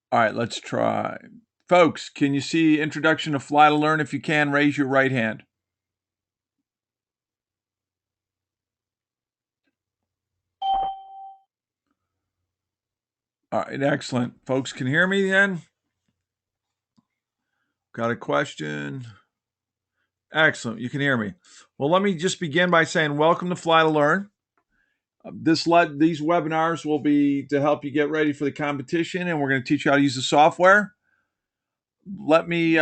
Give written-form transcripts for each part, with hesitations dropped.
All right, let's try. Folks, can you see Introduction to Fly to Learn? If you can, raise your right hand. All right, excellent. Folks, can you hear me then? Got a question? Excellent. You can hear me. Well, let me just begin by saying welcome to Fly to Learn. These webinars will be to help you get ready for the competition, and we're going to teach you how to use the software. Let me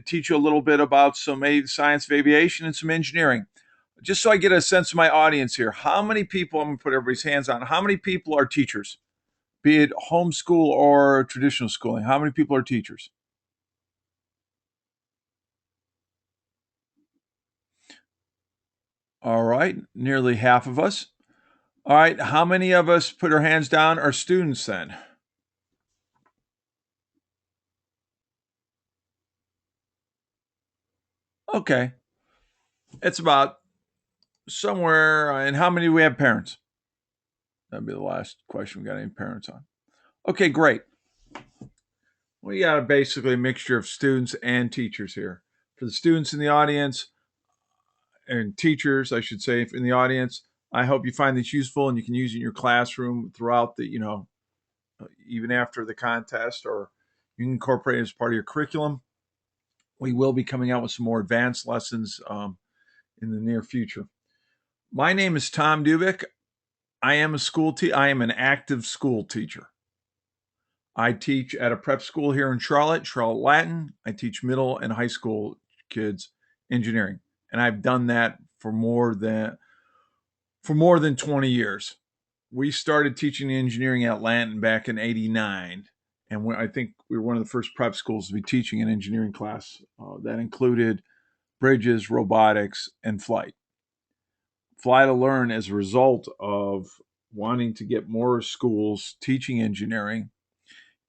teach you a little bit about some science of aviation and some engineering. Just so I get a sense of my audience here, how many people, I'm going to put everybody's hands on, how many people are teachers, be it homeschool or traditional schooling? How many people are teachers? All right, nearly half of us. All right, how many of us put our hands down are students then? Okay, it's about somewhere. And how many do we have parents? That'd be the last question. We got any parents on? Okay, great. We got basically a mixture of students and teachers here. For the students in the audience, and teachers, I should say, in the audience, I hope you find this useful and you can use it in your classroom throughout even after the contest, or you can incorporate it as part of your curriculum. We will be coming out with some more advanced lessons in the near future. My name is Tom Dubik. I am I am an active school teacher. I teach at a prep school here in Charlotte Latin. I teach middle and high school kids engineering, and I've done that for more than 20 years. We started teaching engineering at Lanton back in '89, and I think we were one of the first prep schools to be teaching an engineering class that included bridges, robotics, and flight. Fly to Learn, as a result of wanting to get more schools teaching engineering,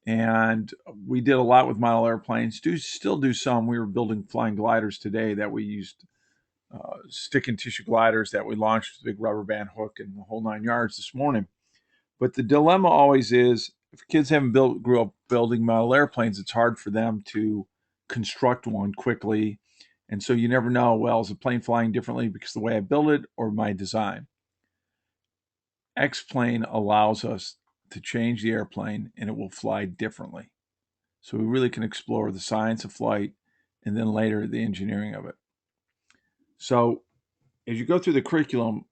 and we did a lot with model airplanes. Still do some. We were building flying gliders today that we used stick and tissue gliders that we launched with a big rubber band hook and the whole 9 yards this morning. But the dilemma always is, if kids haven't grew up building model airplanes, it's hard for them to construct one quickly. And so you never know, well, is the plane flying differently because of the way I build it or my design? X-Plane allows us to change the airplane and it will fly differently. So we really can explore the science of flight and then later the engineering of it. So as you go through the curriculum,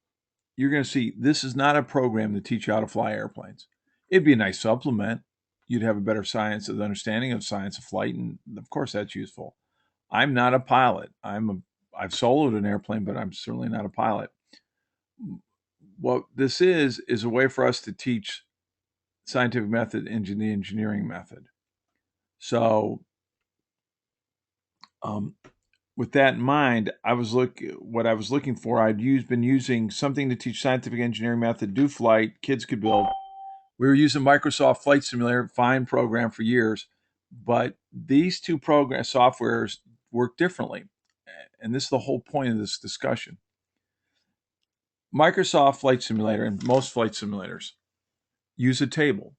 you're going to see this is not a program to teach you how to fly airplanes. It'd be a nice supplement. You'd have a better science of understanding of science of flight, and of course that's useful. I'm not a pilot. I've soloed an airplane, but I'm certainly not a pilot. What this is a way for us to teach scientific method into the engineering method. So, um, with that in mind, what I was looking for. Been using something to teach scientific engineering method, do flight, kids could build. We were using Microsoft Flight Simulator, fine program for years, but these two program softwares work differently. And this is the whole point of this discussion. Microsoft Flight Simulator and most flight simulators use a table,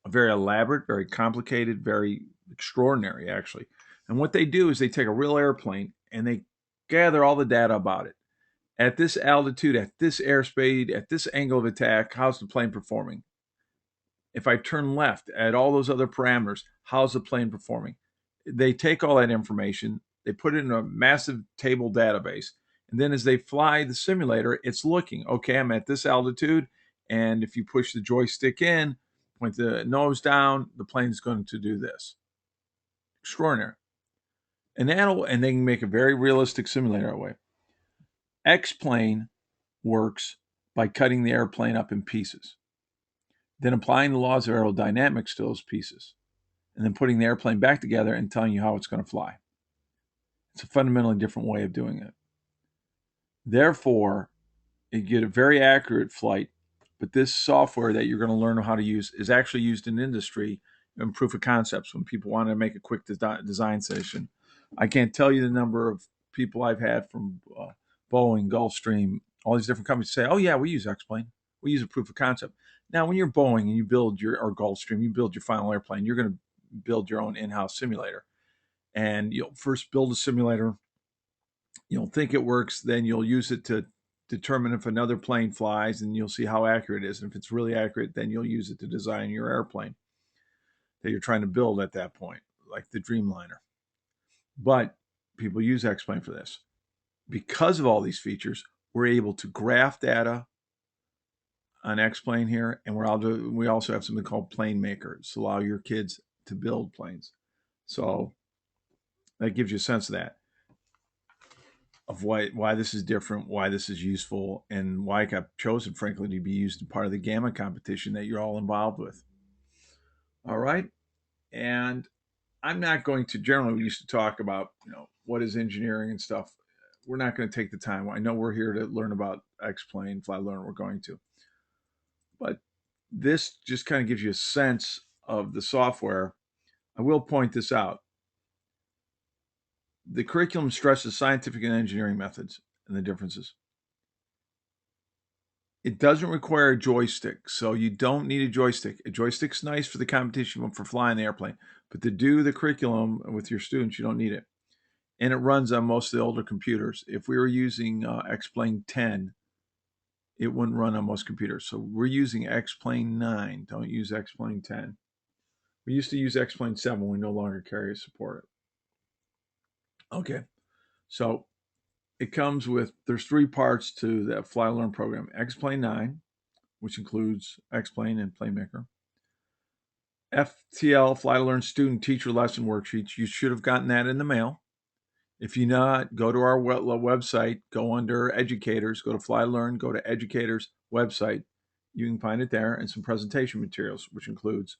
a very elaborate, very complicated, very extraordinary, actually. And what they do is they take a real airplane and they gather all the data about it. At this altitude, at this airspeed, at this angle of attack, how's the plane performing? If I turn left at all those other parameters, how's the plane performing? They take all that information, they put it in a massive table database, and then as they fly the simulator, it's looking, okay, I'm at this altitude, and if you push the joystick in, point the nose down, the plane's going to do this. Extraordinary. And they can make a very realistic simulator that way. X-Plane works by cutting the airplane up in pieces, then applying the laws of aerodynamics to those pieces, and then putting the airplane back together and telling you how it's going to fly. It's a fundamentally different way of doing it. Therefore, you get a very accurate flight, but this software that you're going to learn how to use is actually used in industry in proof of concepts when people want to make a quick design session. I can't tell you the number of people I've had from Boeing, Gulfstream, all these different companies say, oh, yeah, we use X-Plane. We use a proof of concept. Now, when you're Boeing and you build or Gulfstream, you build your final airplane, you're going to build your own in-house simulator. And you'll first build a simulator. You'll think it works, then you'll use it to determine if another plane flies, and you'll see how accurate it is. And if it's really accurate, then you'll use it to design your airplane that you're trying to build at that point, like the Dreamliner. But people use X-Plane for this. Because of all these features, we're able to graph data on X-Plane here, and we also have something called Plane Maker to allow your kids to build planes. So that gives you a sense of that, of why this is different, why this is useful, and why it got chosen, frankly, to be used in part of the GAMA competition that you're all involved with. All right, and I'm not going to. Generally, we used to talk about what is engineering and stuff. We're not going to take the time. I know we're here to learn about X-Plane, FlyLearn. We're going to, but this just kind of gives you a sense of the software. I will point this out. The curriculum stresses scientific and engineering methods and the differences. It doesn't require a joystick, so you don't need a joystick. A joystick's nice for the competition, for flying the airplane, but to do the curriculum with your students, you don't need it. And it runs on most of the older computers. If we were using X-Plane 10, it wouldn't run on most computers. So we're using X-Plane 9. Don't use X-Plane 10. We used to use X-Plane 7. We no longer carry support it. Okay, so it comes with, there's 3 parts to that FlyLearn program. X-Plane 9, which includes X-Plane and PlaneMaker. FTL, FlyLearn Student Teacher Lesson Worksheets. You should have gotten that in the mail. If you're not, go to our website, go under Educators, go to FlyLearn, go to Educators website. You can find it there, and some presentation materials, which includes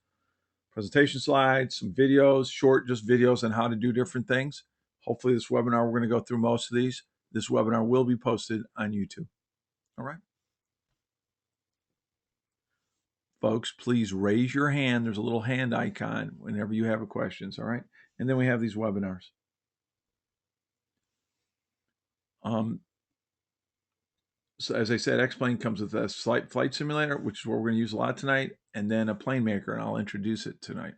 presentation slides, some videos, short just videos on how to do different things. Hopefully this webinar, we're going to go through most of these. This webinar will be posted on YouTube. All right. Folks, please raise your hand. There's a little hand icon whenever you have questions, all right? And then we have these webinars. So as I said, X-Plane comes with a flight simulator, which is what we're going to use a lot tonight, and then a Plane Maker, and I'll introduce it tonight.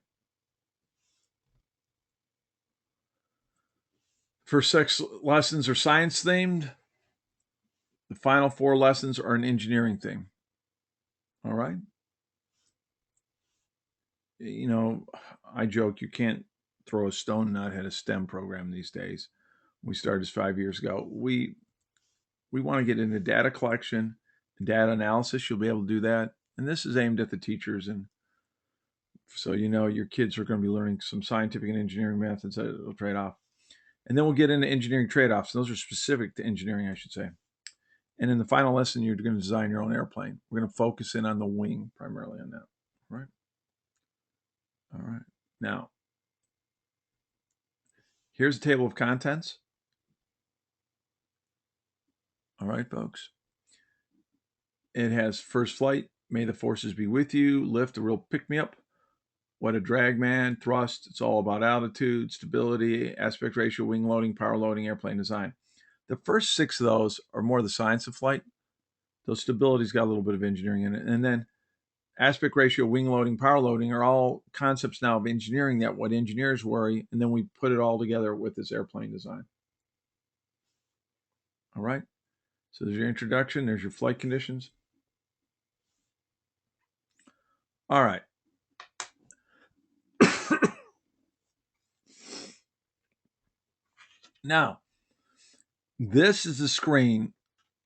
First 6 lessons are science themed. The final 4 lessons are an engineering theme. All right. I joke you can't throw a stone not hit a STEM program these days. We started 5 years ago. We want to get into data collection and data analysis. You'll be able to do that. And this is aimed at the teachers. And so, your kids are going to be learning some scientific and engineering methods that will trade off. And then we'll get into engineering trade-offs. Those are specific to engineering, I should say. And in the final lesson, you're going to design your own airplane. We're going to focus in on the wing, primarily on that. Right? All right. Now, here's a table of contents. All right, folks. It has first flight, may the forces be with you, lift, a real pick-me-up, what a drag man, thrust, it's all about altitude, stability, aspect ratio, wing loading, power loading, airplane design. The first 6 of those are more the science of flight. Those stability's got a little bit of engineering in it. And then aspect ratio, wing loading, power loading are all concepts now of engineering that what engineers worry, and then we put it all together with this airplane design. All right. So there's your introduction. There's your flight conditions. All right. Now, this is the screen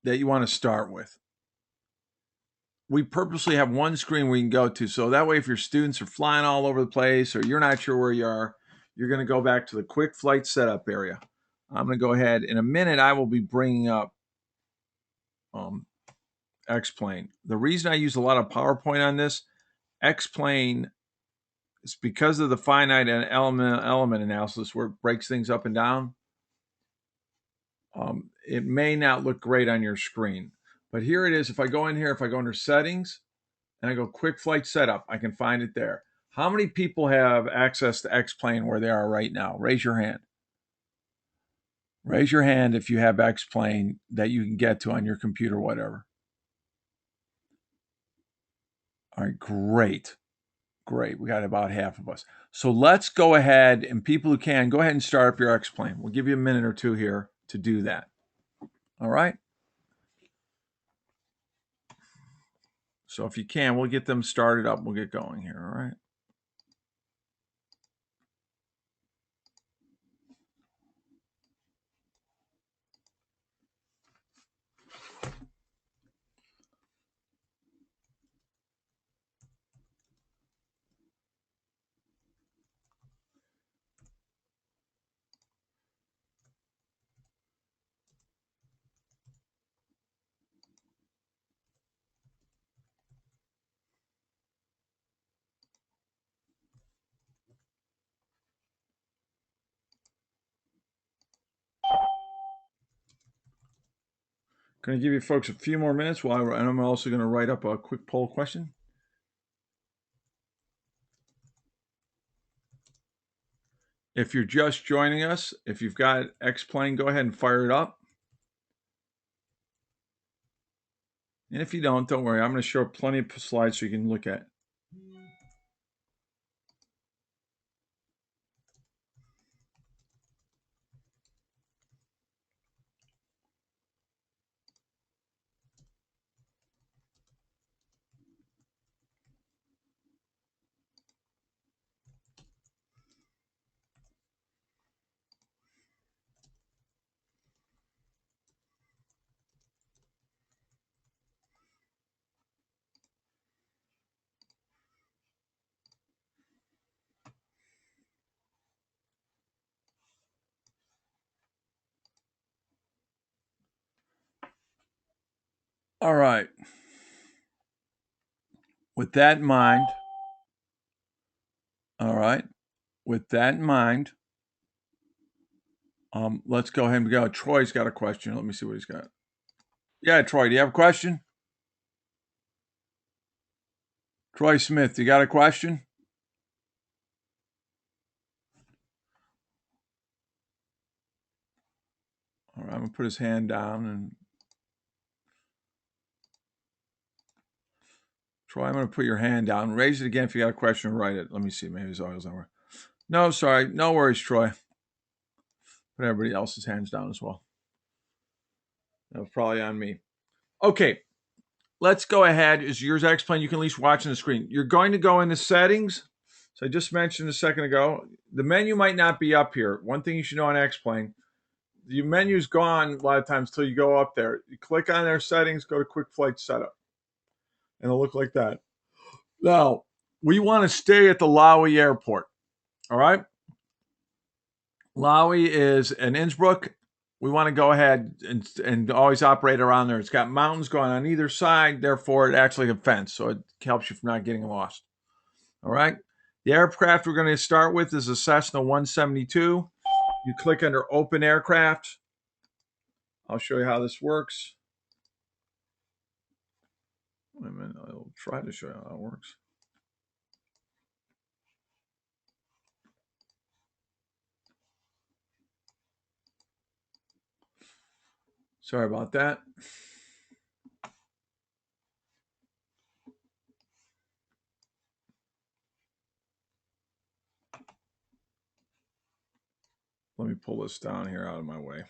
that you want to start with. We purposely have one screen we can go to, so that way if your students are flying all over the place or you're not sure where you are, you're going to go back to the quick flight setup area. I'm going to go ahead. In a minute, I will be bringing up X-Plane. The reason I use a lot of PowerPoint on this, X-Plane, is because of the finite and element analysis where it breaks things up and down. It may not look great on your screen, but here it is. If I go in here, if I go under settings and I go quick flight setup, I can find it there. How many people have access to X-Plane where they are right now? Raise your hand. Raise your hand if you have X-Plane that you can get to on your computer, whatever. All right, great. Great. We got about half of us. So let's go ahead, and people who can, go ahead and start up your X-Plane. We'll give you a minute or two here to do that. All right? So if you can, we'll get them started up. We'll get going here, all right? Going to give you folks a few more minutes, and I'm also going to write up a quick poll question. If you're just joining us, if you've got X-Plane, go ahead and fire it up. And if you don't worry. I'm going to show plenty of slides so you can look at. All right. With that in mind, let's go ahead and go. Troy's got a question. Let me see what he's got. Yeah, Troy, do you have a question? Troy Smith, you got a question? All right, I'm going to put his hand down. And Troy, I'm going to put your hand down. Raise it again if you got a question. Write it. Let me see. Maybe his audio's not working. No, sorry. No worries, Troy. Put everybody else's hands down as well. That was probably on me. Okay, let's go ahead. Is yours X-Plane? You can at least watch on the screen. You're going to go into settings. So I just mentioned a second ago, the menu might not be up here. One thing you should know on X-Plane, the menu's gone a lot of times till you go up there. You click on their settings, go to Quick Flight Setup, and it'll look like that. Now, we want to stay at the Laue Airport, all right? Laue is in Innsbruck. We want to go ahead and always operate around there. It's got mountains going on either side, therefore it acts like a fence, so it helps you from not getting lost. All right? The aircraft we're going to start with is a Cessna 172. You click under Open Aircraft. I'll show you how this works. Wait a minute, I'll try to show you how it works. Sorry about that. Let me pull this down here out of my way.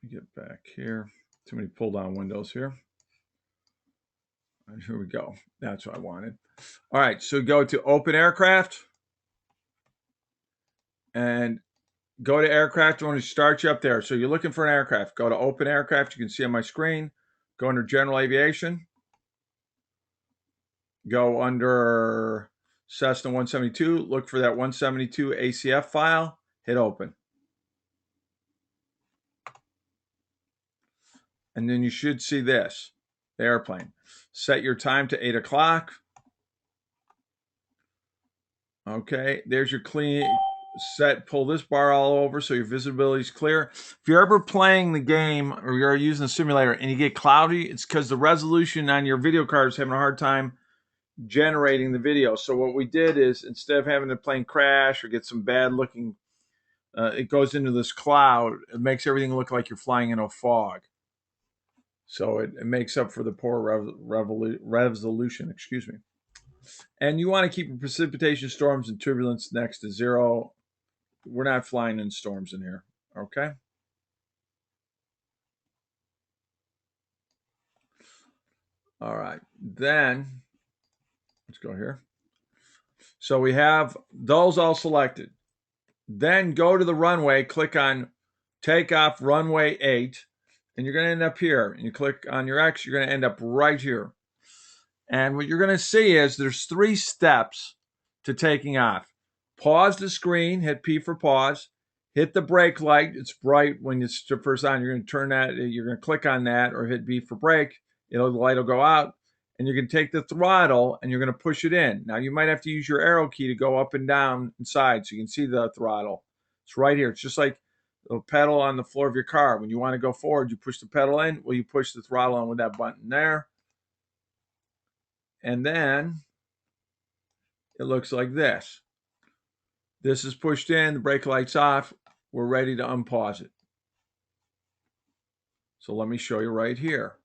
Let me get back here. Too many pull down windows here. Here we go. That's what I wanted. All right, so go to Open Aircraft and go to Aircraft. I want to start you up there. So you're looking for an aircraft. Go to Open Aircraft. You can see on my screen. Go under General Aviation. Go under Cessna 172. Look for that 172 ACF file. Hit Open. And then you should see this, the airplane. Set your time to 8 o'clock. Okay, there's your clean set. Pull this bar all over so your visibility is clear. If you're ever playing the game or you're using the simulator and you get cloudy, it's because the resolution on your video card is having a hard time generating the video. So what we did is, instead of having the plane crash or get some bad looking, it goes into this cloud. It makes everything look like you're flying in a fog. So it makes up for the poor resolution, excuse me. And you want to keep your precipitation, storms, and turbulence next to 0. We're not flying in storms in here, okay? All right, then let's go here. So we have those all selected. Then go to the runway, click on takeoff runway 8, and you're going to end up here. And you click on your X, you're going to end up right here. And what you're going to see is there's 3 steps to taking off. Pause the screen, hit P for pause. Hit the brake light. It's bright when it's first on. You're going to turn that, you're going to click on that, or hit B for brake. The light will go out. And you're going to take the throttle and you're going to push it in. Now, you might have to use your arrow key to go up and down inside so you can see the throttle. It's right here. It's just like the pedal on the floor of your car. When you want to go forward, you push the pedal in. Well, you push the throttle on with that button there. And then it looks like this. This is pushed in. The brake light's off. We're ready to unpause it. So let me show you right here.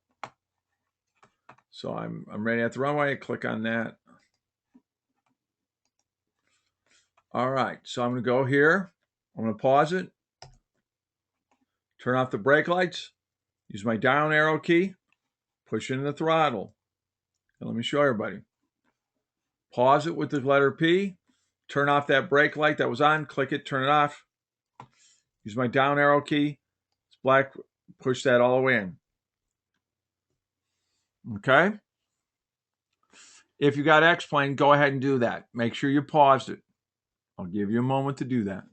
So I'm ready at the runway. Click on that. All right, so I'm going to go here. I'm going to pause it. Turn off the brake lights. Use my down arrow key. Push in the throttle. And let me show everybody. Pause it with the letter P. Turn off that brake light that was on. Click it, turn it off. Use my down arrow key. It's black. Push that all the way in. Okay? If you got X-Plane, go ahead and do that. Make sure you paused it. I'll give you a moment to do that.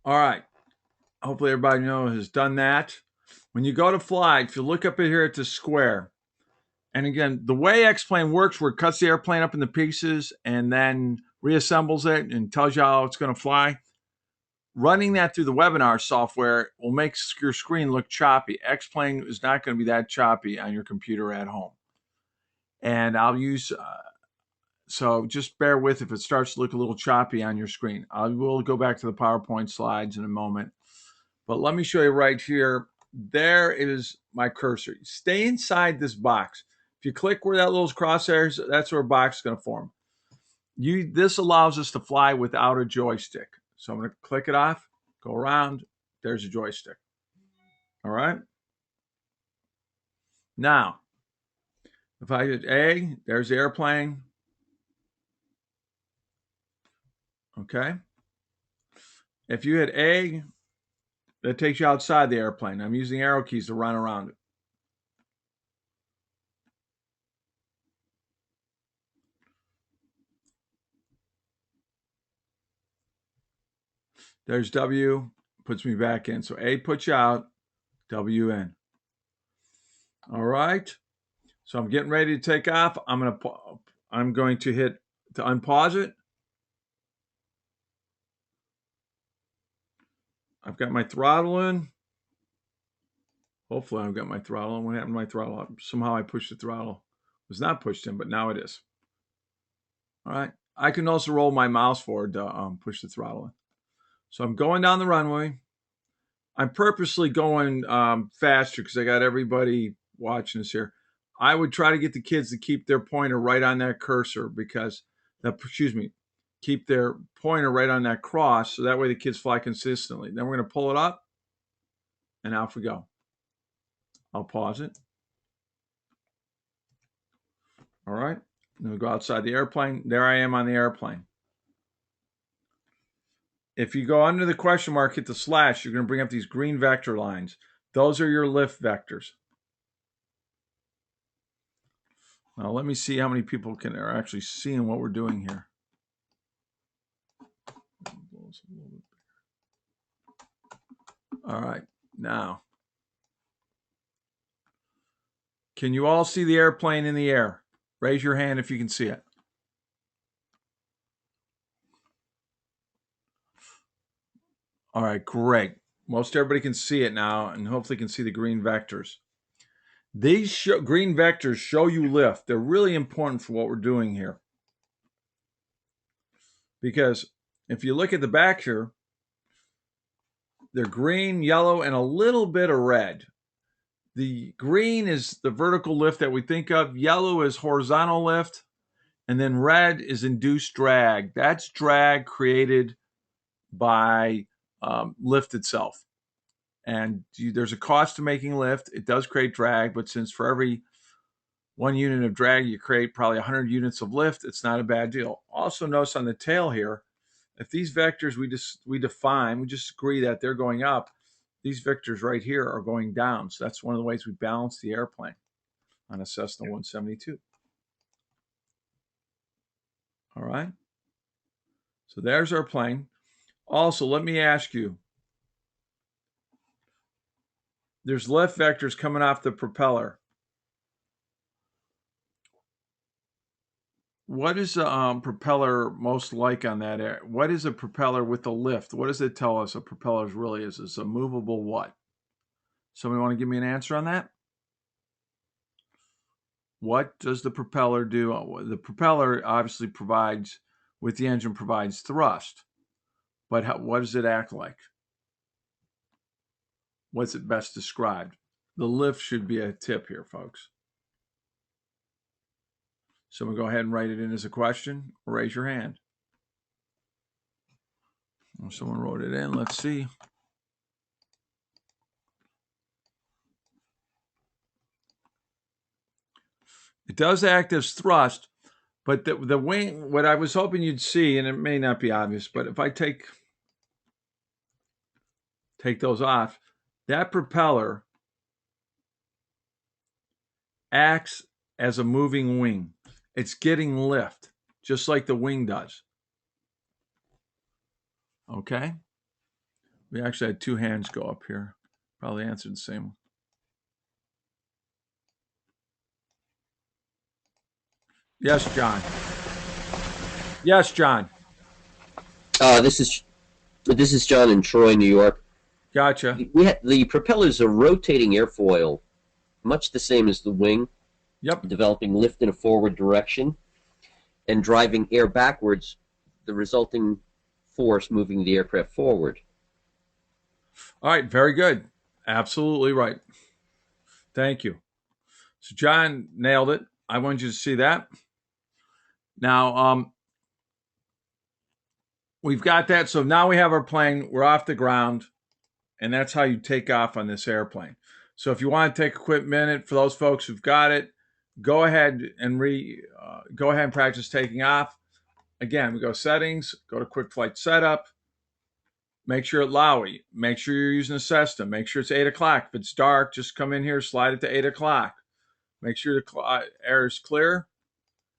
All right. Hopefully everybody has done that. When you go to fly, if you look up here at the square, and again, the way X-Plane works, where it cuts the airplane up into pieces and then reassembles it and tells you how it's going to fly, running that through the webinar software will make your screen look choppy. X-Plane is not going to be that choppy on your computer at home. And I'll use, so just bear with if it starts to look a little choppy on your screen. I will go back to the PowerPoint slides in a moment. But let me show you right here. There is my cursor. Stay inside this box. If you click where that little crosshairs, that's where a box is going to form. This allows us to fly without a joystick. So I'm going to click it off, go around. There's a joystick. All right. Now, if I hit A, there's the airplane. Okay. If you hit A, that takes you outside the airplane. I'm using arrow keys to run around it. There's W, puts me back in. So A puts you out, W in. All right. So I'm getting ready to take off. I'm going to hit to unpause it. I've got my throttle in. Hopefully I've got my throttle in. What happened to my throttle? Somehow I pushed the throttle. It was not pushed in, but now it is. All right. I can also roll my mouse forward to push the throttle in. So I'm going down the runway. I'm purposely going faster because I got everybody watching this here. I would try to get the kids to keep their pointer right on that cursor because keep their pointer right on that cross so that way the kids fly consistently. Then we're going to pull it up and off we go. I'll pause it. All right. Then we go outside the airplane. There I am on the airplane. If you go under the question mark, hit the slash, you're going to bring up these green vector lines. Those are your lift vectors. Now let me see how many people are actually seeing what we're doing here. All right, now, can you all see the airplane in the air? Raise your hand if you can see it. All right, great. Most everybody can see it now, and hopefully can see the green vectors. These green vectors show you lift. They're really important for what we're doing here. Because if you look at the back here, they're green, yellow, and a little bit of red. The green is the vertical lift that we think of. Yellow is horizontal lift. And then red is induced drag. That's drag created by lift itself. And there's a cost to making lift. It does create drag, but since for every 1 unit of drag, you create probably 100 units of lift, it's not a bad deal. Also notice on the tail here, if these vectors we define, we just agree that they're going up, these vectors right here are going down. So that's one of the ways we balance the airplane on a Cessna 172. All right. So there's our plane. Also, let me ask you, there's lift vectors coming off the propeller. What is a propeller most like on that air? What is a propeller with a lift? What does it tell us a propeller really is? It's a movable what? Somebody want to give me an answer on that? What does the propeller do? The propeller obviously provides, with the engine, provides thrust. But what does it act like? What's it best described? The lift should be a tip here, folks. Someone go ahead and write it in as a question or raise your hand. Well, someone wrote it in. Let's see. It does act as thrust, but the wing, what I was hoping you'd see, and it may not be obvious, but if I take those off, that propeller acts as a moving wing. It's getting lift, just like the wing does. Okay? We actually had 2 hands go up here. Probably answered the same one. Yes, John. Yes, John. This is John in Troy, New York. Gotcha. The propeller is a rotating airfoil, much the same as the wing. Yep. Developing lift in a forward direction and driving air backwards, the resulting force moving the aircraft forward. All right, very good. Absolutely right. Thank you. So John nailed it. I wanted you to see that. Now, we've got that. So now we have our plane. We're off the ground, and that's how you take off on this airplane. So if you want to take a quick minute for those folks who've got it, go ahead and practice taking off. Again, we go settings, go to quick flight setup. Make sure it's Lowy. Make sure you're using a Cessna. Make sure it's 8 o'clock. If it's dark, just come in here, slide it to 8 o'clock. Make sure the air is clear.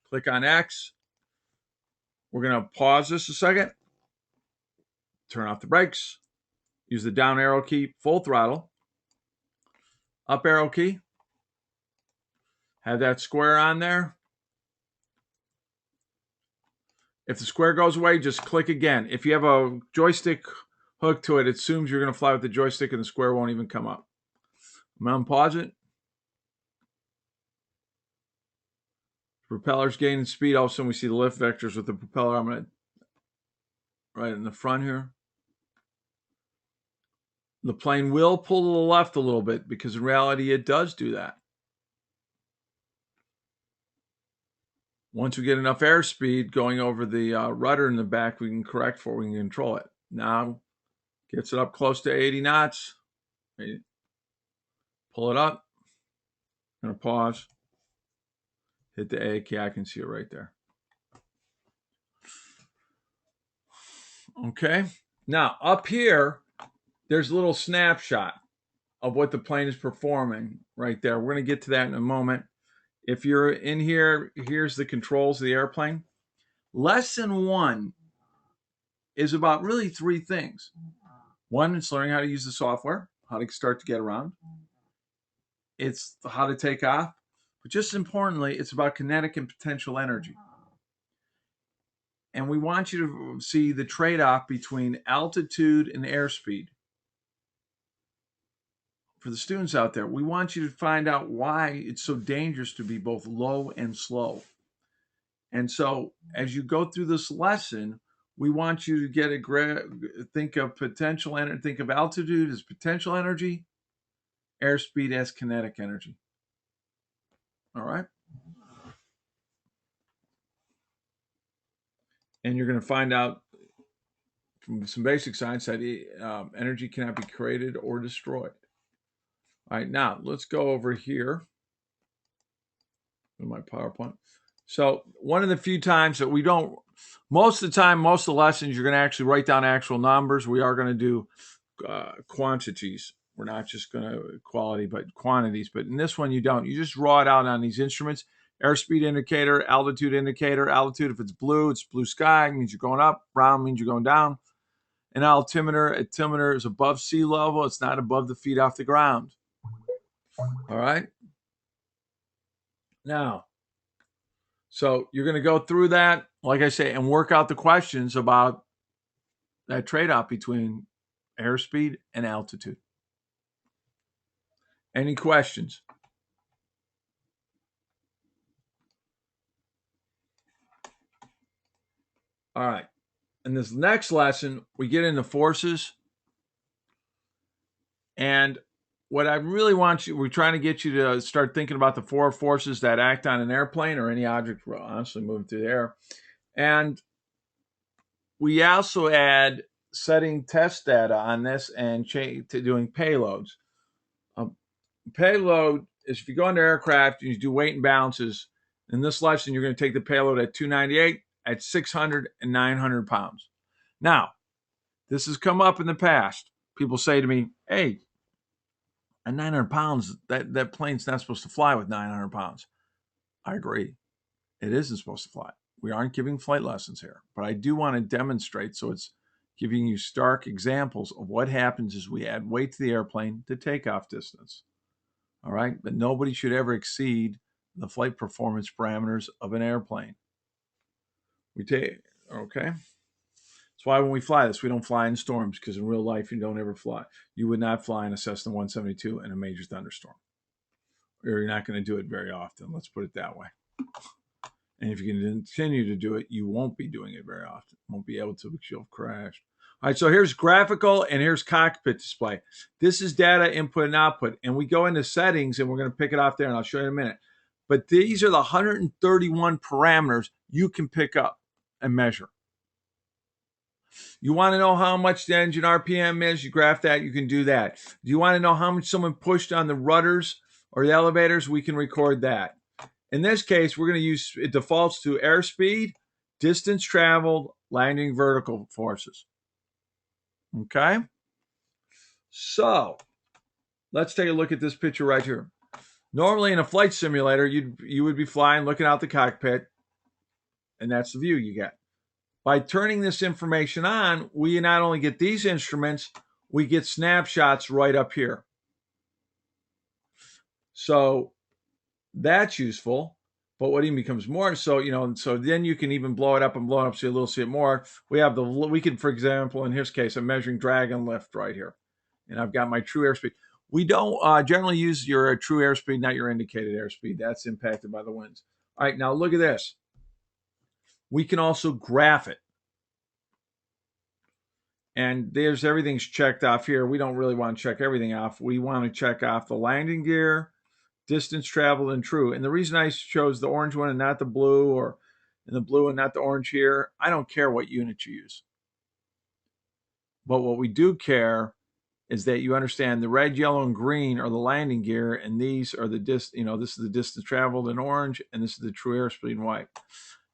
Click on X. We're going to pause this a second. Turn off the brakes. Use the down arrow key, full throttle. Up arrow key. Have that square on there. If the square goes away, just click again. If you have a joystick hooked to it, it assumes you're going to fly with the joystick and the square won't even come up. I'm going to unpause it. Propeller's gaining speed. All of a sudden we see the lift vectors with the propeller. I'm going to right in the front here. The plane will pull to the left a little bit because in reality it does do that. Once we get enough airspeed going over the rudder in the back, we can control it. Now, gets it up close to 80 knots. Pull it up. I'm going to pause. Hit the A. Okay, I can see it right there. Okay. Now, up here, there's a little snapshot of what the plane is performing right there. We're going to get to that in a moment. If you're in here, here's the controls of the airplane. Lesson 1 is about really 3 things. 1, it's learning how to use the software, how to start to get around. It's how to take off. But just importantly, it's about kinetic and potential energy. And we want you to see the trade-off between altitude and airspeed. For the students out there, we want you to find out why it's so dangerous to be both low and slow. And so as you go through this lesson, we want you to get think of potential energy, think of altitude as potential energy, airspeed as kinetic energy. All right? And you're going to find out from some basic science that energy cannot be created or destroyed. All right, now let's go over here in my PowerPoint. So one of the few times that we don't, most of the time, most of the lessons, you're going to actually write down actual numbers. We are going to do quantities. We're not just going to quality, but quantities. But in this one, you don't. You just draw it out on these instruments. Airspeed indicator, altitude indicator. Altitude, if it's blue sky, it means you're going up. Brown means you're going down. An altimeter is above sea level. It's not above the feet off the ground. All right. Now, so you're going to go through that, like I say, and work out the questions about that trade-off between airspeed and altitude. Any questions? All right. In this next lesson, we get into forces. And what I really want you, we're trying to get you to start thinking about the 4 forces that act on an airplane or any object, honestly, moving through the air. And we also add setting test data on this and to doing payloads. Payload is if you go into aircraft and you do weight and balances. In this lesson, you're going to take the payload at 298, at 600, and 900 pounds. Now, this has come up in the past. People say to me, hey, at 900 pounds, that plane's not supposed to fly with 900 pounds. I agree. It isn't supposed to fly. We aren't giving flight lessons here, but I do want to demonstrate, so it's giving you stark examples of what happens as we add weight to the airplane to takeoff distance. All right, but nobody should ever exceed the flight performance parameters of an airplane. Okay. That's why when we fly this, we don't fly in storms, because in real life, you don't ever fly. You would not fly in a Cessna 172 in a major thunderstorm. Or you're not going to do it very often. Let's put it that way. And if you can continue to do it, you won't be doing it very often. You won't be able to because you'll crash. All right, so here's graphical and here's cockpit display. This is data input and output. And we go into settings and we're going to pick it off there and I'll show you in a minute. But these are the 131 parameters you can pick up and measure. You want to know how much the engine RPM is? You graph that, you can do that. Do you want to know how much someone pushed on the rudders or the elevators? We can record that. In this case, we're going to use, it defaults to airspeed, distance traveled, landing vertical forces. Okay? So, let's take a look at this picture right here. Normally in a flight simulator, you would be flying, looking out the cockpit, and that's the view you get. By turning this information on, we not only get these instruments, we get snapshots right up here. So that's useful. But what even becomes more, so then you can even blow it up so you'll see it more. We can, for example, in his case, I'm measuring drag and lift right here. And I've got my true airspeed. We don't generally use your true airspeed, not your indicated airspeed. That's impacted by the winds. All right, now look at this. We can also graph it. And there's everything's checked off here. We don't really want to check everything off. We want to check off the landing gear, distance traveled, and true. And the reason I chose the orange one and not the blue, or in the blue and not the orange here, I don't care what unit you use. But what we do care is that you understand the red, yellow, and green are the landing gear, and these are the this is the distance traveled in orange, and this is the true airspeed in white.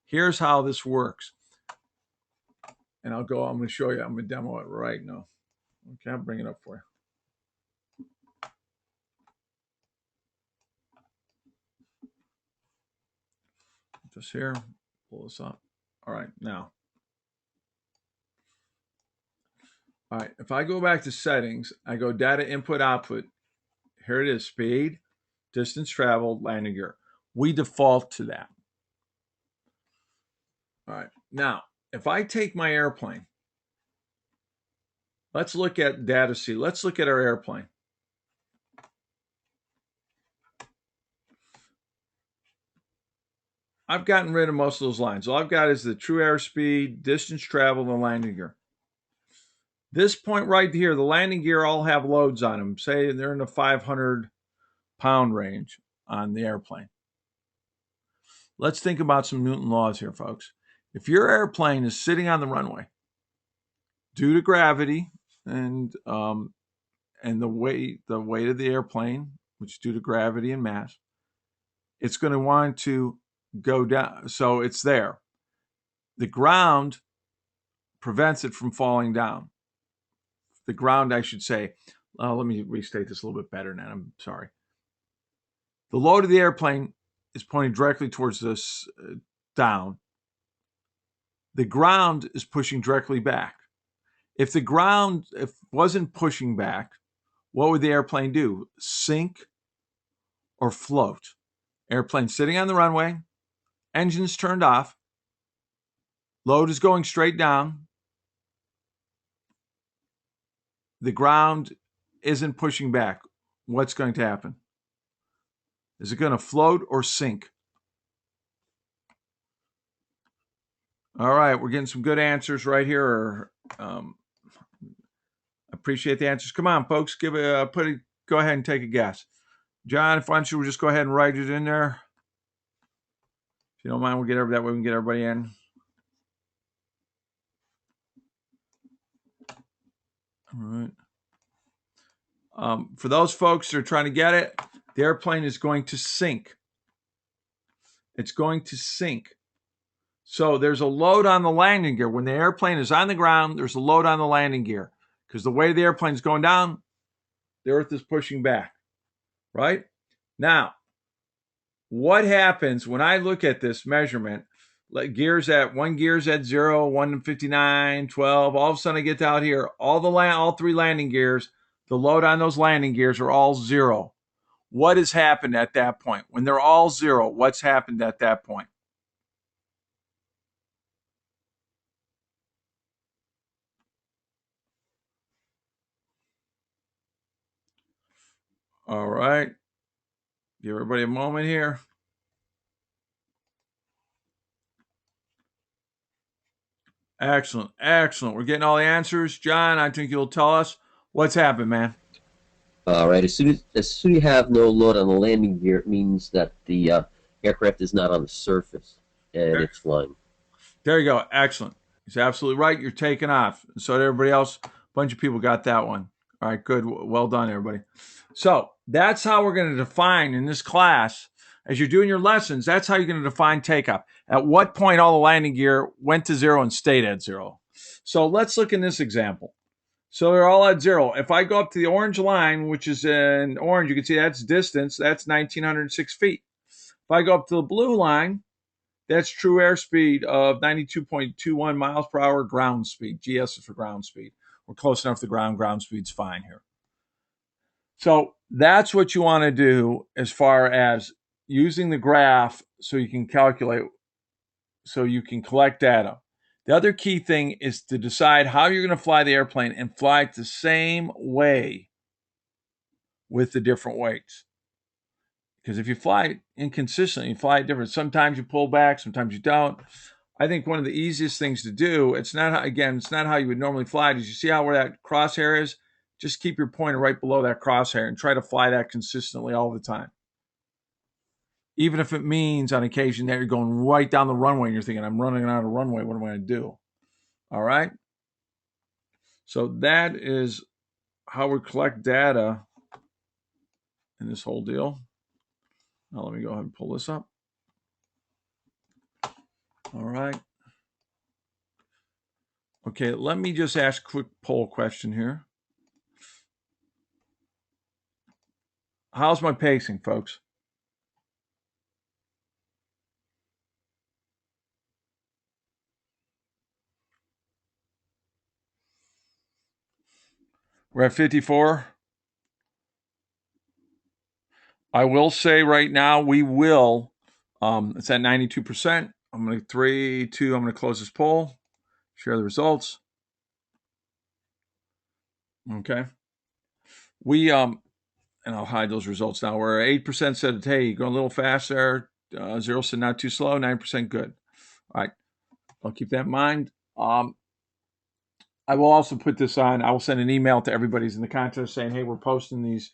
Here's how this works. And I'm going to show you. I'm going to demo it right now. Okay, I'll bring it up for you. Just here, pull this up. All right, now. All right, if I go back to settings, I go data input output. Here it is, speed, distance traveled, landing gear. We default to that. All right, now, if I take my airplane, let's look at data C. Let's look at our airplane. I've gotten rid of most of those lines. All I've got is the true airspeed, distance traveled, and landing gear. This point right here, the landing gear all have loads on them. Say they're in the 500-pound range on the airplane. Let's think about some Newton laws here, folks. If your airplane is sitting on the runway due to gravity and the weight of the airplane, which is due to gravity and mass, it's going to want to go down. So it's there. The ground prevents it from falling down. The ground, I should say. Let me restate this a little bit better now. I'm sorry. The load of the airplane is pointing directly towards this down. The ground is pushing directly back. If the ground wasn't pushing back, what would the airplane do? Sink or float? Airplane sitting on the runway, engines turned off, load is going straight down. The ground isn't pushing back. What's going to happen? Is it going to float or sink? All right, we're getting some good answers right here. Appreciate the answers. Come on, folks, go ahead and take a guess. John, why don't you just go ahead and write it in there? If you don't mind, we'll get that way we can get everybody in. All right. For those folks that are trying to get it, the airplane is going to sink. It's going to sink. So there's a load on the landing gear. When the airplane is on the ground, there's a load on the landing gear because the way the airplane is going down, the Earth is pushing back, right? Now, what happens when I look at this measurement? One gear's at 0, 1 to 59, 12. All of a sudden I get out here, all three landing gears, the load on those landing gears are all 0. What has happened at that point? When they're all 0, what's happened at that point? All right. Give everybody a moment here. Excellent. Excellent. We're getting all the answers. John, I think you'll tell us what's happened, man. All right. As soon as you have no load on the landing gear, it means that the aircraft is not on the surface and it's flying. There you go. Excellent. He's absolutely right. You're taking off. And so did everybody else. A bunch of people got that one. All right. Good. Well done, everybody. So that's how we're going to define in this class. As you're doing your lessons, that's how you're going to define takeoff. At what point all the landing gear went to 0 and stayed at 0. So let's look in this example. So they're all at 0. If I go up to the orange line, which is in orange, you can see that's distance. That's 1,906 feet. If I go up to the blue line, that's true airspeed of 92.21 miles per hour ground speed. GS is for ground speed. We're close enough to ground. Ground speed's fine here. So that's what you want to do as far as using the graph so you can calculate, so you can collect data. The other key thing is to decide how you're going to fly the airplane and fly it the same way with the different weights. Because if you fly it inconsistently, you fly it different. Sometimes you pull back, sometimes you don't. I think one of the easiest things to do, it's not how you would normally fly it, is you see where that crosshair is? Just keep your pointer right below that crosshair and try to fly that consistently all the time. Even if it means on occasion that you're going right down the runway and you're thinking, I'm running out of runway, what am I going to do? All right? So that is how we collect data in this whole deal. Now let me go ahead and pull this up. All right. Okay, let me just ask a quick poll question here. How's my pacing, folks? We're at 54. I will say right now we will. It's at 92%. I'm going to 3, 2. I'm going to close this poll. Share the results. Okay. We and I'll hide those results now. Where 8% said, hey, you're going a little fast there. 0 said not too slow. 9% good. All right. I'll keep that in mind. I will also put this on. I will send an email to everybody who's in the contest saying, hey, we're posting these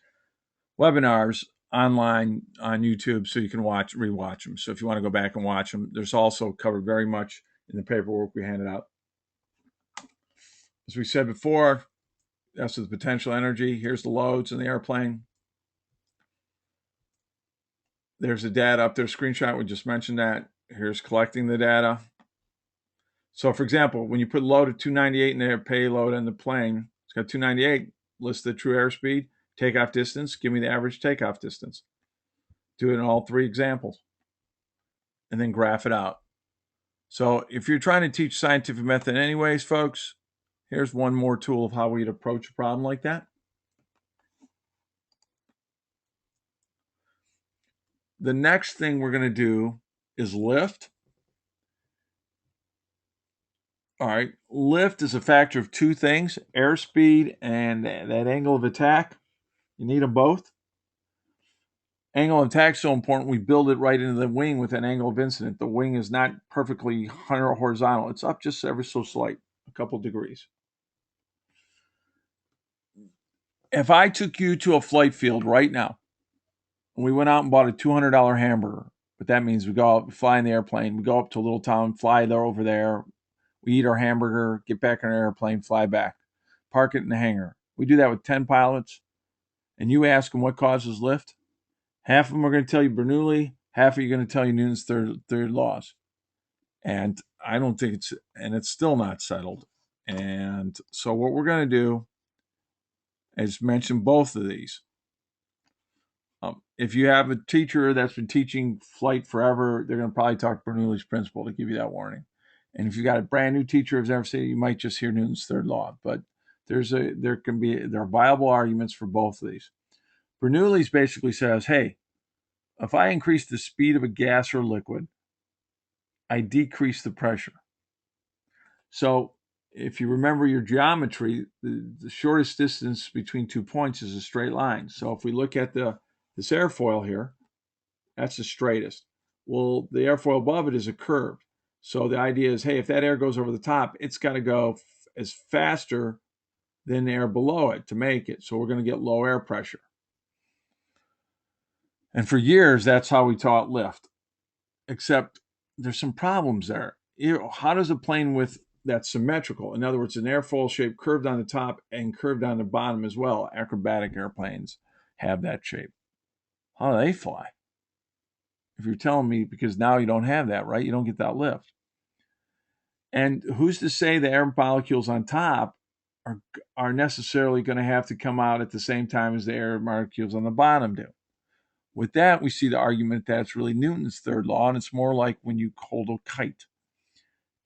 webinars online on YouTube so you can rewatch them. So if you want to go back and watch them, there's also covered very much in the paperwork we handed out. As we said before, that's the potential energy. Here's the loads in the airplane. There's the data up there, screenshot. We just mentioned that. Here's collecting the data. So for example, when you put load at 298 in there, payload in the plane, it's got 298, list the true airspeed, takeoff distance, give me the average takeoff distance. Do it in all 3 examples. And then graph it out. So if you're trying to teach scientific method anyways, folks, here's one more tool of how we'd approach a problem like that. The next thing we're going to do is lift. All right, lift is a factor of 2 things, airspeed and that angle of attack. You need them both. Angle of attack is so important, we build it right into the wing with an angle of incident. The wing is not perfectly horizontal. It's up just ever so slight, a couple degrees. If I took you to a flight field right now, and we went out and bought a $200 hamburger, but that means we go out, we fly in the airplane, we go up to a little town, fly there over there, we eat our hamburger, get back on our airplane, fly back, park it in the hangar. We do that with 10 pilots, and you ask them what causes lift. Half of them are going to tell you Bernoulli, half of you are going to tell you Newton's third laws. And I don't think it's still not settled. And so what we're going to do is mention both of these. If you have a teacher that's been teaching flight forever, they're going to probably talk Bernoulli's principle to give you that warning. And if you got a brand new teacher who's ever said, you might just hear Newton's third law. But there are viable arguments for both of these. Bernoulli's basically says, hey, if I increase the speed of a gas or liquid, I decrease the pressure. So if you remember your geometry, the shortest distance between 2 points is a straight line. So if we look at this airfoil here, that's the straightest. Well, the airfoil above it is a curve. So the idea is, hey, if that air goes over the top, it's got to go as faster than the air below it to make it. So we're going to get low air pressure. And for years, that's how we taught lift. Except there's some problems there. How does a plane that's symmetrical, in other words, an airfoil shape curved on the top and curved on the bottom as well, acrobatic airplanes have that shape. How do they fly? If you're telling me, because now you don't have that, right? You don't get that lift. And who's to say the air molecules on top are necessarily going to have to come out at the same time as the air molecules on the bottom do? With that, we see the argument that it's really Newton's third law, and it's more like when you hold a kite.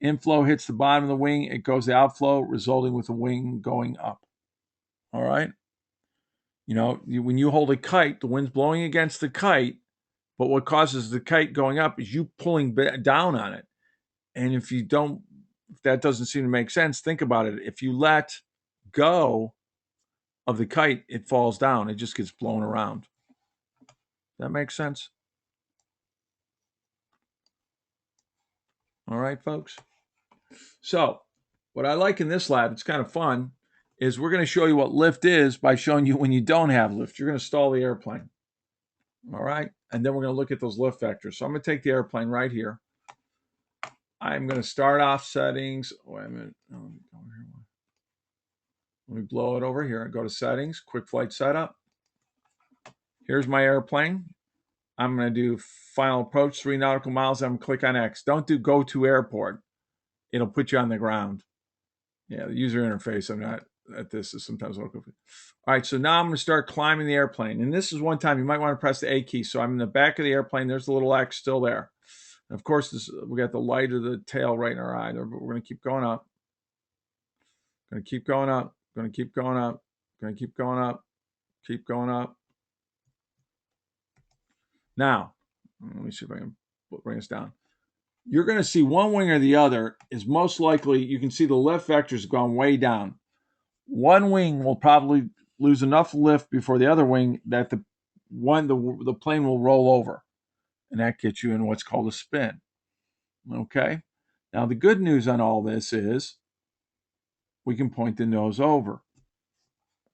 Inflow hits the bottom of the wing, it goes the outflow, resulting with the wing going up. All right? When you hold a kite, the wind's blowing against the kite, but what causes the kite going up is you pulling down on it. And if that doesn't seem to make sense, think about it. If you let go of the kite, it falls down. It just gets blown around. That makes sense? All right, folks. So what I like in this lab, it's kind of fun, is we're going to show you what lift is by showing you when you don't have lift. You're going to stall the airplane. All right? And then we're going to look at those lift vectors. So I'm going to take the airplane right here. I'm going to start off settings. Wait a minute. Let me blow it over here and go to settings, quick flight setup. Here's my airplane. I'm going to do final approach, 3 nautical miles. I'm going to click on X. Don't do go to airport. It'll put you on the ground. Yeah, the user interface, I'm not at this is sometimes local. All right, so now I'm going to start climbing the airplane. And this is one time you might want to press the A key. So I'm in the back of the airplane. There's the little X still there. And of course, we got the light of the tail right in our eye. But we're going to keep going up. Going to keep going up. Going to keep going up. Going to keep going up. Keep going up. Now, let me see if I can bring us down. You're going to see one wing or the other is most likely, you can see the lift vector's gone way down. One wing will probably lose enough lift before the other wing that the plane will roll over. And that gets you in what's called a spin. Okay? Now, the good news on all this is we can point the nose over.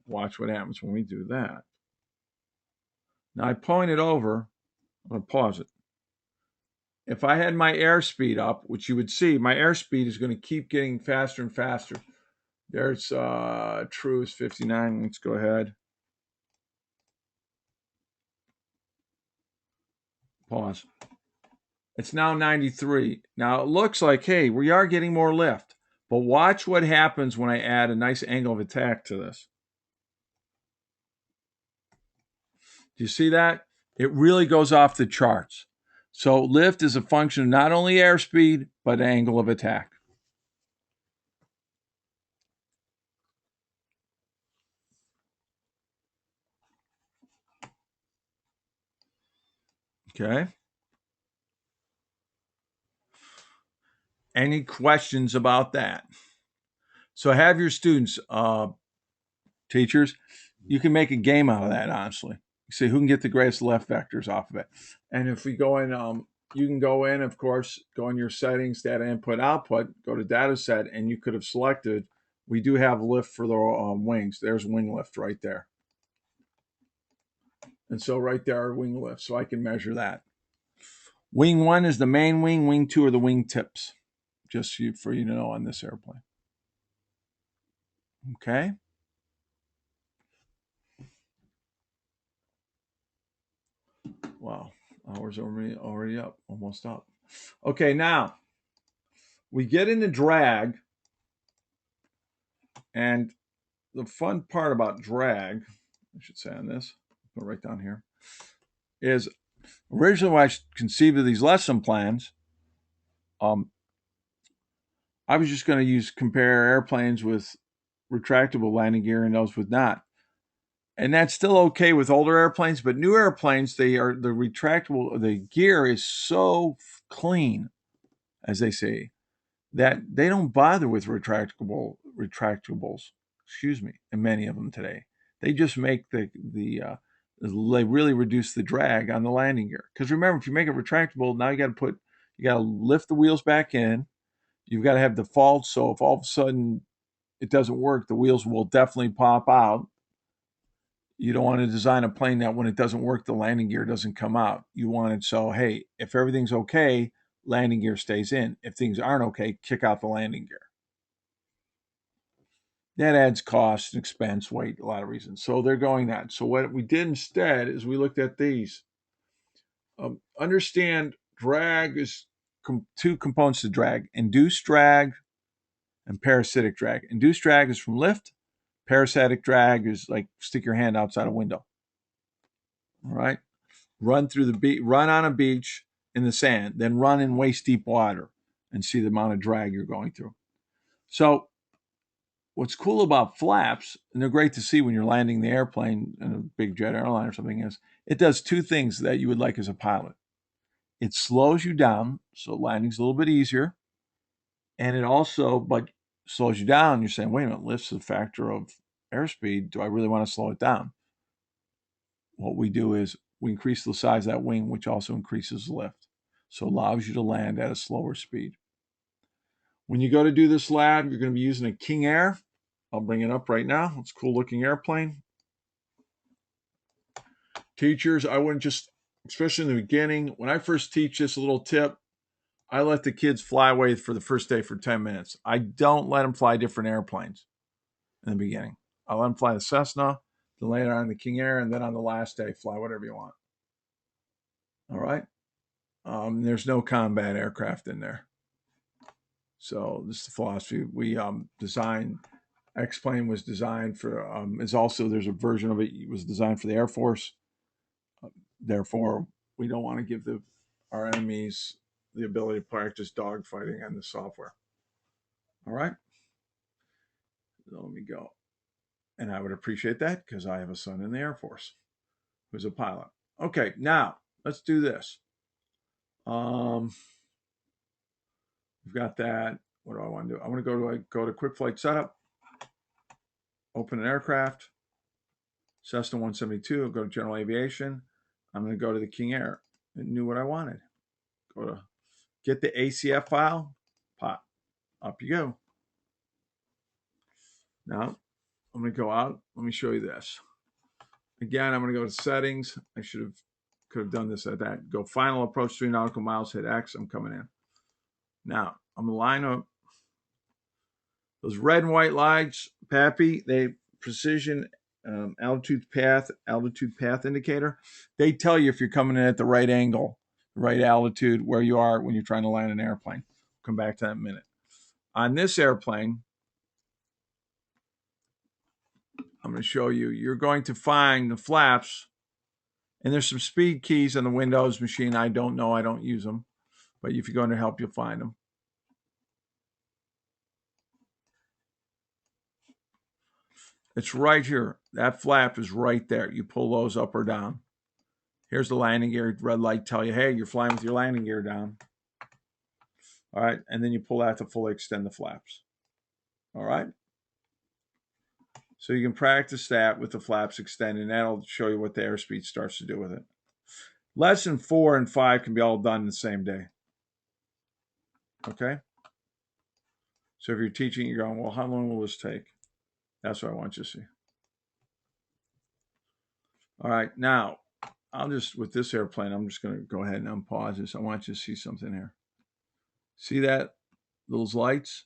Watch what happens when we do that. Now, I point it over. I'm going to pause it. If I had my airspeed up, which you would see, my airspeed is going to keep getting faster and faster. There's True's 59. Let's go ahead. Pause. It's now 93. Now it looks like, hey, we are getting more lift. But watch what happens when I add a nice angle of attack to this. Do you see that? It really goes off the charts. So lift is a function of not only airspeed, but angle of attack. Okay. Any questions about that? So have your students, teachers, you can make a game out of that, honestly. See who can get the greatest left vectors off of it. And if we go in, you can go in, of course, go in your settings, data input, output, go to data set, and you could have selected, we do have lift for the wings. There's wing lift right there. And so right there are wing lifts, so I can measure that. Wing 1 is the main wing, wing 2 are the wing tips, just for you to know on this airplane. Okay. Wow, hours already up, almost up. Okay, now we get into drag, and the fun part about drag, I should say on this, go right down here, is originally when I conceived of these lesson plans, I was just going to compare airplanes with retractable landing gear and those with not. And that's still okay with older airplanes, but new airplanes, the gear is so clean, as they say, that they don't bother with retractables, and many of them today. They just make they really reduce the drag on the landing gear. Because remember, if you make it retractable, now you got to lift the wheels back in. You've got to have defaults, so if all of a sudden it doesn't work, the wheels will definitely pop out. You don't want to design a plane that when it doesn't work, the landing gear doesn't come out. You want it so, hey, if everything's okay, landing gear stays in. If things aren't okay, kick out the landing gear. That adds cost, expense, weight, a lot of reasons. So they're going that. So what we did instead is we looked at these. Understand drag is two components to drag: induced drag and parasitic drag. Induced drag is from lift. Parasitic drag is like stick your hand outside a window. All right. Run on a beach in the sand, then run in waist deep water and see the amount of drag you're going through. So what's cool about flaps, and they're great to see when you're landing the airplane in a big jet airline or something, is it does two things that you would like as a pilot. It slows you down, so landing's a little bit easier. And it also, slows you down. You're saying, wait a minute, lift's a factor of airspeed. Do I really want to slow it down? What we do is we increase the size of that wing, which also increases lift. So it allows you to land at a slower speed. When you go to do this lab, you're going to be using a King Air. I'll bring it up right now. It's a cool looking airplane. Teachers, I wouldn't just, especially in the beginning, when I first teach this little tip, I let the kids fly away for the first day for 10 minutes. I don't let them fly different airplanes in the beginning. I'll let them fly the Cessna, then later on the King Air, and then on the last day, fly whatever you want. All right. There's no combat aircraft in there. So this is the philosophy we designed. X-plane was designed for. Is also there's a version of it was designed for the Air Force. Therefore, we don't want to give our enemies the ability to practice dogfighting on the software. All right. So let me go. And I would appreciate that because I have a son in the Air Force who's a pilot. Okay, now let's do this. We've got that. What do I want to do? I want to go to quick flight setup, open an aircraft, Cessna 172, go to general aviation. I'm going to go to the King Air. It knew what I wanted. Go to get the ACF file, pop, up you go. Now I'm going to go out. Let me show you this. Again, I'm going to go to settings. Could have done this at that. Go final approach 3 nautical miles, hit X. I'm coming in. Now I'm going to line up those red and white lights, Pappy. They precision altitude path indicator. They tell you if you're coming in at the right angle, the right altitude, where you are when you're trying to land an airplane. Come back to that in a minute. On this airplane, I'm going to show you. You're going to find the flaps, and there's some speed keys on the Windows machine. I don't know. I don't use them. But if you go into help, you'll find them. It's right here. That flap is right there. You pull those up or down. Here's the landing gear. Red light tell you, hey, you're flying with your landing gear down. All right. And then you pull that to fully extend the flaps. All right. So you can practice that with the flaps extended, and that'll show you what the airspeed starts to do with it. Lesson 4 and 5 can be all done in the same day. Okay? So if you're teaching, you're going, well, how long will this take? That's what I want you to see. All right. Now, with this airplane, I'm just going to go ahead and unpause this. I want you to see something here. See that? Those lights?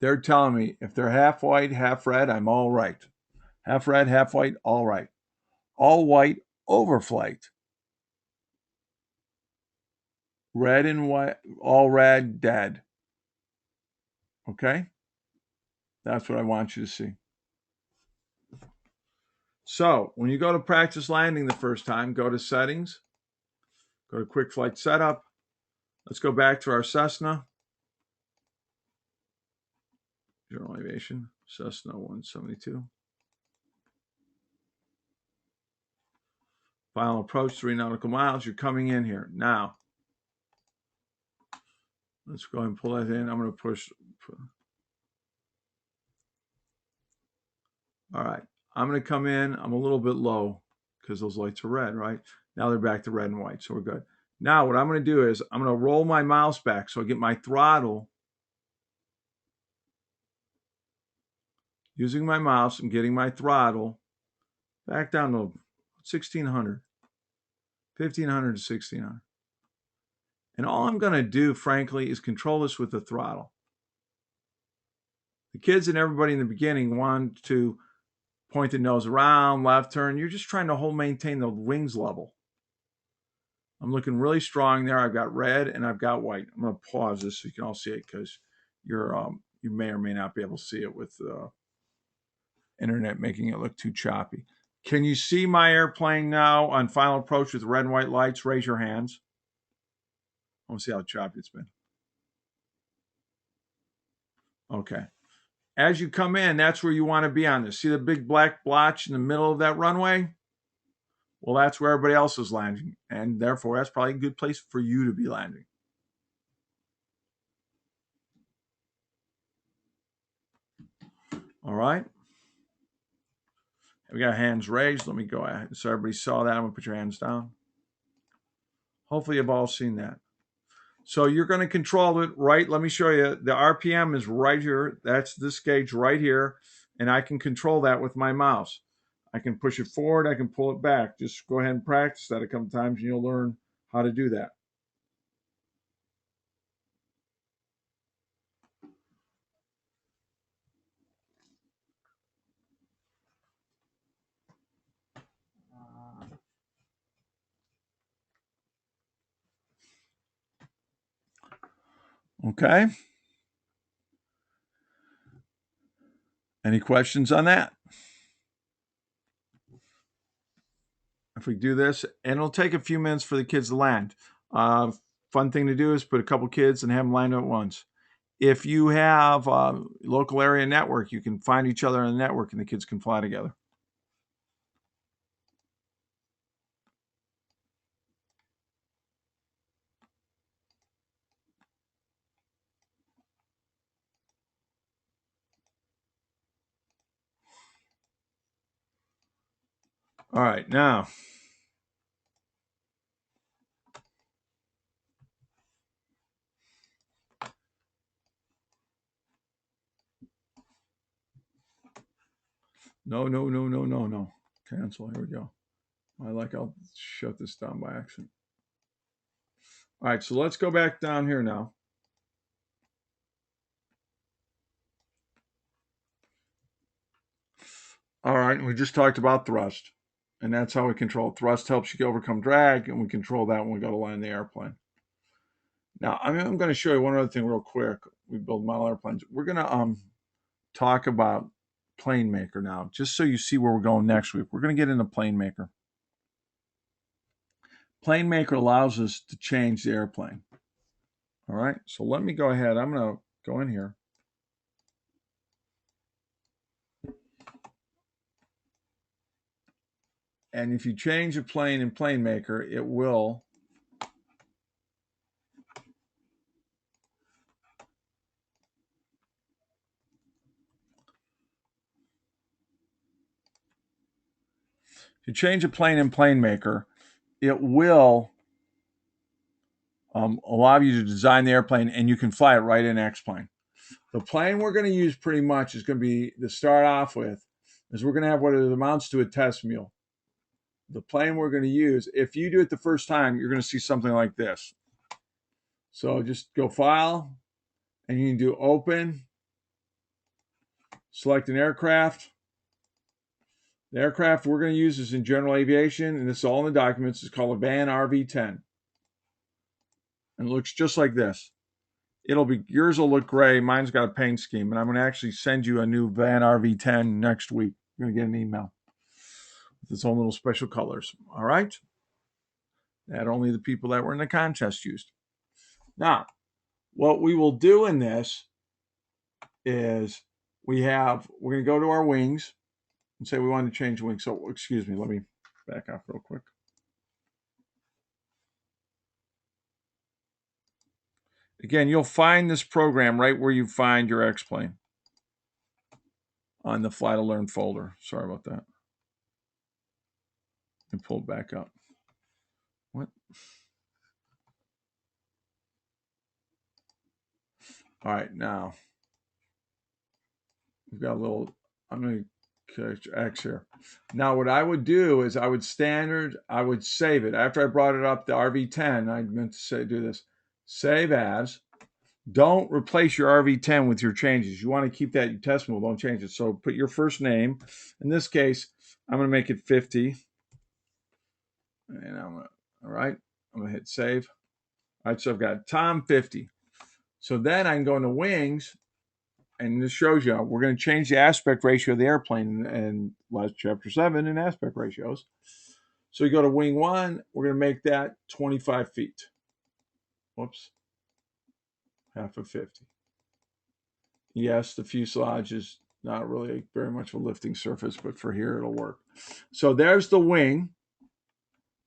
They're telling me if they're half white, half red, I'm all right. Half red, half white, all right. All white, overflight. Red and white, all red, dead. Okay? That's what I want you to see. So when you go to practice landing the first time, go to settings, go to quick flight setup. Let's go back to our Cessna. General aviation, Cessna 172. Final approach, 3 nautical miles. You're coming in here. Now, let's go ahead and pull that in. I'm going to push. All right. I'm going to come in. I'm a little bit low because those lights are red, right? Now they're back to red and white, so we're good. Now what I'm going to do is I'm going to roll my mouse back so I get my throttle. Using my mouse, I'm getting my throttle back down to 1600, 1500 to 1600. And all I'm going to do, frankly, is control this with the throttle. The kids and everybody in the beginning want to point the nose around, left turn. You're just trying to maintain the wings level. I'm looking really strong there. I've got red and I've got white. I'm going to pause this so you can all see it because you may or may not be able to see it with the internet making it look too choppy. Can you see my airplane now on final approach with red and white lights? Raise your hands. I want to see how choppy it's been. Okay. As you come in, that's where you want to be on this. See the big black blotch in the middle of that runway? Well, that's where everybody else is landing. And therefore, that's probably a good place for you to be landing. All right. We got hands raised. Let me go ahead. So everybody saw that. I'm going to put your hands down. Hopefully you've all seen that. So you're going to control it, right? Let me show you. The RPM is right here. That's this gauge right here. And I can control that with my mouse. I can push it forward. I can pull it back. Just go ahead and practice that a couple times and you'll learn how to do that. Okay. Any questions on that? If we do this, and it'll take a few minutes for the kids to land. Fun thing to do is put a couple kids and have them land at once. If you have a local area network, you can find each other on the network and the kids can fly together. All right, now. No. Cancel. Here we go. I'll shut this down by accident. All right, so let's go back down here now. All right, we just talked about thrust, and that's how we control it. Thrust helps you overcome drag, and we control that when we go to land the airplane. Now, I'm going to show you one other thing real quick. We build model airplanes. We're going to talk about Plane Maker now, just so you see where we're going next week. We're going to get into Plane Maker. Plane Maker allows us to change the airplane. All right, so let me go ahead. I'm going to go in here. And if you change a plane in Plane Maker, it will if you change a plane in Plane Maker, it will allow you to design the airplane, and you can fly it right in X-Plane. The plane we're going to use pretty much is going to be, to start off with, is we're going to have what it amounts to a test mule. The plane we're going to use, if you do it the first time, you're going to see something like this. So just go File, and you can do Open, select an aircraft. The aircraft we're going to use is in general aviation, and this is all in the documents. It's called a Van RV-10. And it looks just like this. Yours will look gray. Mine's got a paint scheme, and I'm going to actually send you a new Van RV-10 next week. You're going to get an email with its own little special colors. All right? That only the people that were in the contest used. Now, what we will do in this is we're going to go to our wings and say we want to change the wings. So, excuse me, let me back off real quick. Again, you'll find this program right where you find your X-Plane on the Fly to Learn folder. Sorry about that. And pull it back up. What? All right, now we've got a little, I'm going to catch X here. Now what I would do is I would save it. After I brought it up, the RV-10, I meant to say do this. Save as. Don't replace your RV-10 with your changes. You want to keep that test mule, don't change it. So put your first name. In this case, I'm going to make it 50. And all right, I'm going to hit save. All right, so I've got Tom 50. So then I can go into wings, and this shows you we're going to change the aspect ratio of the airplane in last chapter 7 in aspect ratios. So you go to wing 1, we're going to make that 25 feet. Whoops. Half of 50. Yes, the fuselage is not really very much of a lifting surface, but for here it'll work. So there's the wing.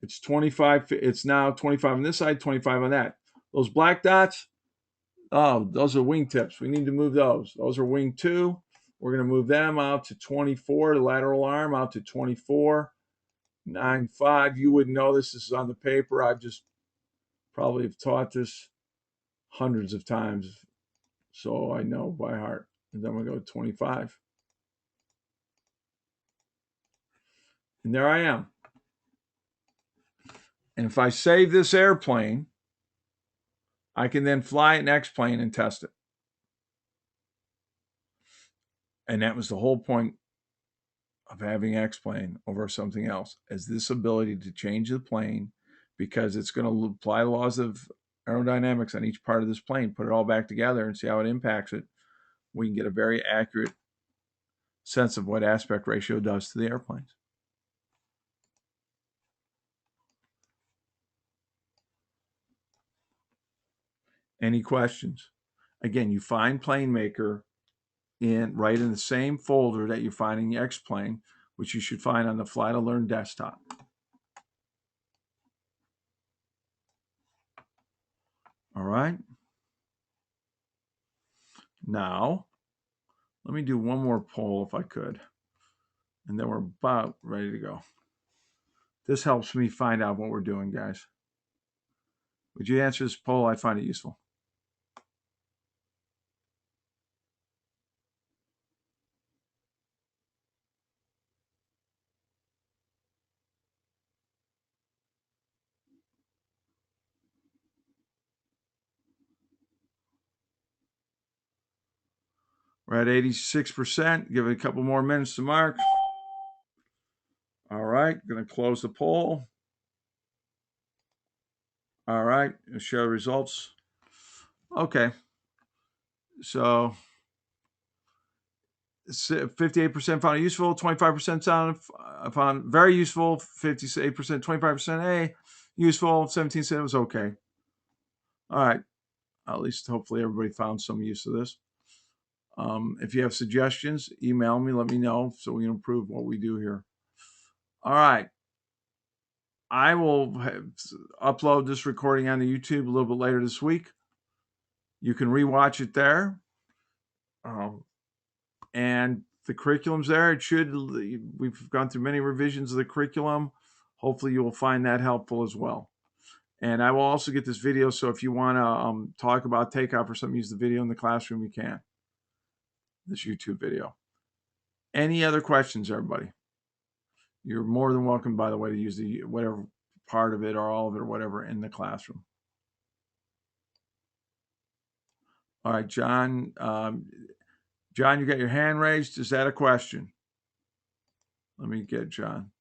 It's 25. It's now 25 on this side, 25 on that. Those black dots, oh, those are wing tips. We need to move those. Those are wing 2. We're going to move them out to 24, the lateral arm out to 24, 9.5. You wouldn't know this. This is on the paper. I've just probably have taught this hundreds of times, so I know by heart. And then we go to 25. And there I am. And if I save this airplane, I can then fly an X-plane and test it. And that was the whole point of having X-plane over something else, is this ability to change the plane, because it's going to apply laws of aerodynamics on each part of this plane, put it all back together and see how it impacts it, we can get a very accurate sense of what aspect ratio does to the airplanes. Any questions? Again, you find PlaneMaker right in the same folder that you find in the X-Plane, which you should find on the Fly to Learn desktop. All right. Now, let me do one more poll if I could, and then we're about ready to go. This helps me find out what we're doing, guys. Would you answer this poll? I find it useful. We're at 86%. Give it a couple more minutes to mark. All right, going to close the poll. All right, show results. Okay, so 58% found it useful, 25% found very useful, 58%, 25% A, useful, 17 said it was okay. All right, at least hopefully everybody found some use of this. If you have suggestions, email me, let me know so we can improve what we do here. All right. I will upload this recording onto YouTube a little bit later this week. You can rewatch it there. And the curriculum's there. We've gone through many revisions of the curriculum. Hopefully you will find that helpful as well. And I will also get this video, so if you want to talk about takeoff or something, use the video in the classroom, you can. This YouTube video. Any other questions, everybody? You're more than welcome, by the way, to use the whatever part of it or all of it or whatever in the classroom. All right, John. John, you got your hand raised. Is that a question? Let me get John.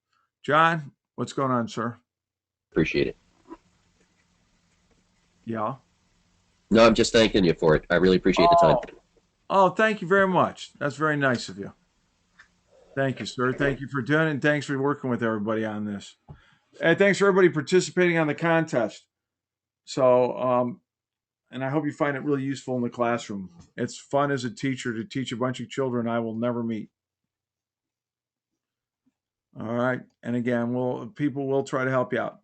John, what's going on, sir? Appreciate it. Yeah. No, I'm just thanking you for it. I really appreciate the time. Oh, thank you very much. That's very nice of you. Thank you, sir. Thank you for doing it, and thanks for working with everybody on this. And thanks for everybody participating on the contest. So, and I hope you find it really useful in the classroom. It's fun as a teacher to teach a bunch of children I will never meet. All right. And again, people will try to help you out.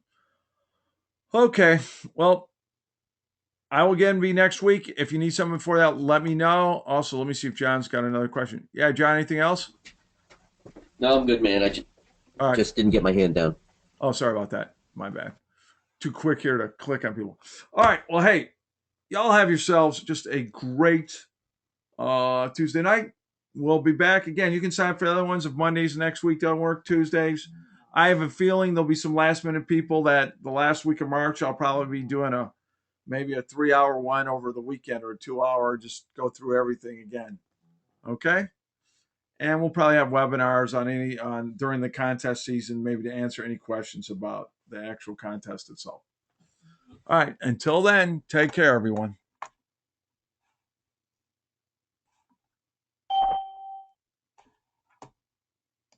Okay. Well, I will again be next week. If you need something for that, let me know. Also, let me see if John's got another question. Yeah, John, anything else? No, I'm good, man. I just didn't get my hand down. Oh, sorry about that. My bad. Too quick here to click on people. All right. Well, hey, y'all have yourselves just a great Tuesday night. We'll be back again. You can sign up for the other ones if Mondays next week don't work, Tuesdays. I have a feeling there'll be some last minute people that the last week of March, I'll probably be doing maybe a 3-hour one over the weekend or a 2-hour, just go through everything again. Okay. And we'll probably have webinars during the contest season, maybe to answer any questions about the actual contest itself. All right. Until then, take care, everyone.